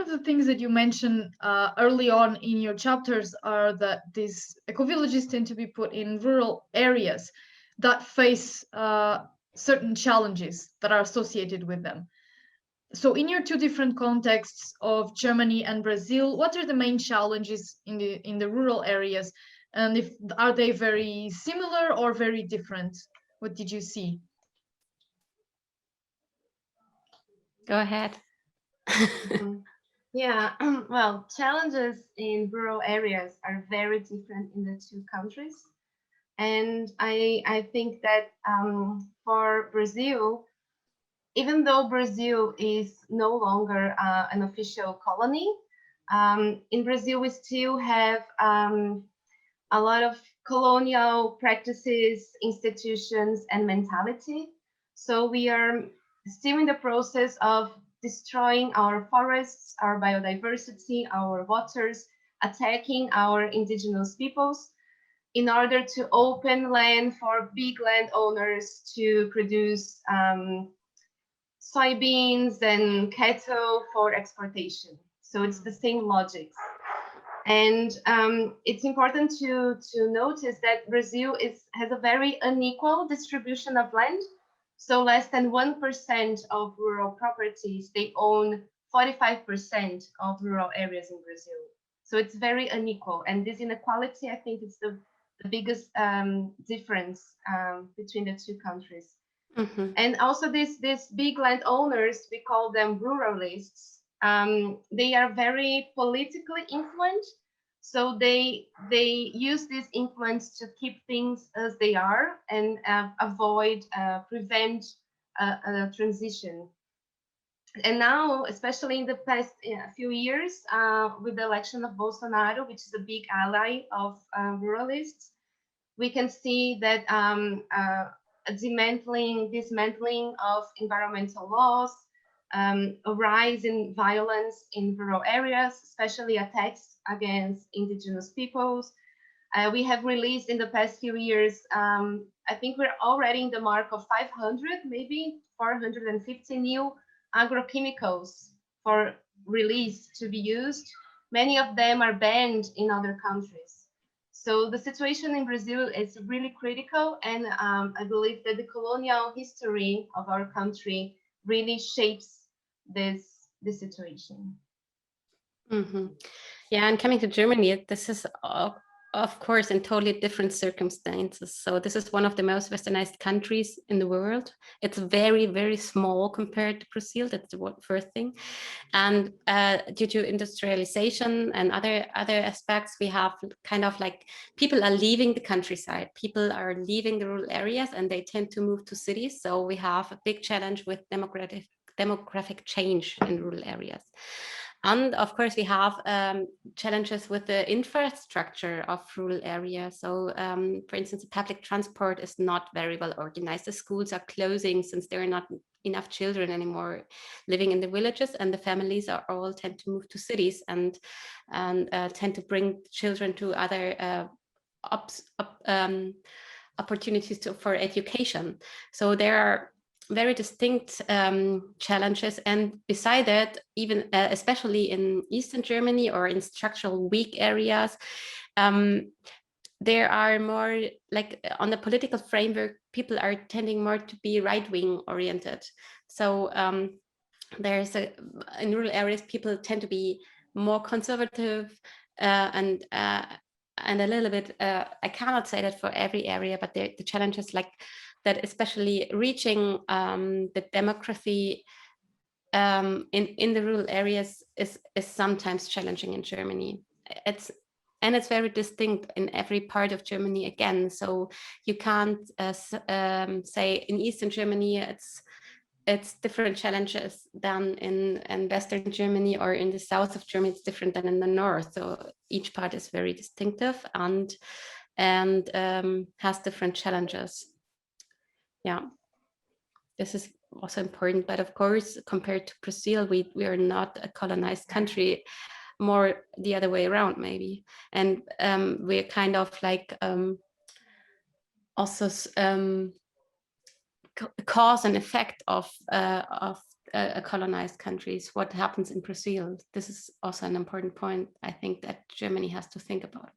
of the things that you mentioned early on in your chapters are that these eco-villages tend to be put in rural areas that face certain challenges that are associated with them. So in your two different contexts of Germany and Brazil, what are the main challenges in the rural areas? And if are they very similar or very different? What did you see? Go ahead. Yeah, well, challenges in rural areas are very different in the two countries. And I think that for Brazil, even though Brazil is no longer an official colony, in Brazil we still have a lot of colonial practices, institutions, and mentality. So we are still in the process of destroying our forests, our biodiversity, our waters, attacking our indigenous peoples in order to open land for big landowners to produce soybeans and cattle for exportation. So it's the same logic. And it's important to notice that Brazil has a very unequal distribution of land. So less than 1% of rural properties, they own 45% of rural areas in Brazil. So it's very unequal. And this inequality, I think, is the biggest difference between the two countries. Mm-hmm. And also these big landowners, we call them ruralists. They are very politically influenced, so they use this influence to keep things as they are and prevent a transition. And now, especially in the past few years, with the election of Bolsonaro, which is a big ally of ruralists, we can see that dismantling of environmental laws, a rise in violence in rural areas, especially attacks against indigenous peoples. We have released in the past few years, I think we're already in the mark of 500, maybe 450 new agrochemicals for release to be used. Many of them are banned in other countries. So the situation in Brazil is really critical, and I believe that the colonial history of our country really shapes this situation. Mm-hmm. Yeah, and coming to Germany, this is of course in totally different circumstances. So this is one of the most westernized countries in the world. It's very, very small compared to Brazil. That's the first thing. And due to industrialization and other aspects, we have kind of like people are leaving the countryside. People are leaving the rural areas and they tend to move to cities. So we have a big challenge with demographic change in rural areas. And of course, we have challenges with the infrastructure of rural areas. So, for instance, the public transport is not very well organized. The schools are closing since there are not enough children anymore living in the villages, and the families are all tend to move to cities and tend to bring children to other opportunities for education. So there are very distinct challenges, and beside that, even especially in Eastern Germany or in structural weak areas, there are more like on the political framework, people are tending more to be right-wing oriented. So in rural areas, people tend to be more conservative and a little bit, I cannot say that for every area, but the challenges like that, especially reaching the demography in the rural areas is sometimes challenging in Germany. It's very distinct in every part of Germany again. So you can't say in Eastern Germany it's different challenges than in Western Germany, or in the south of Germany it's different than in the north. So each part is very distinctive and has different challenges. Yeah, this is also important. But of course, compared to Brazil, we are not a colonized country, more the other way around maybe. And we're kind of like also cause and effect of colonized countries, what happens in Brazil. This is also an important point, I think, that Germany has to think about.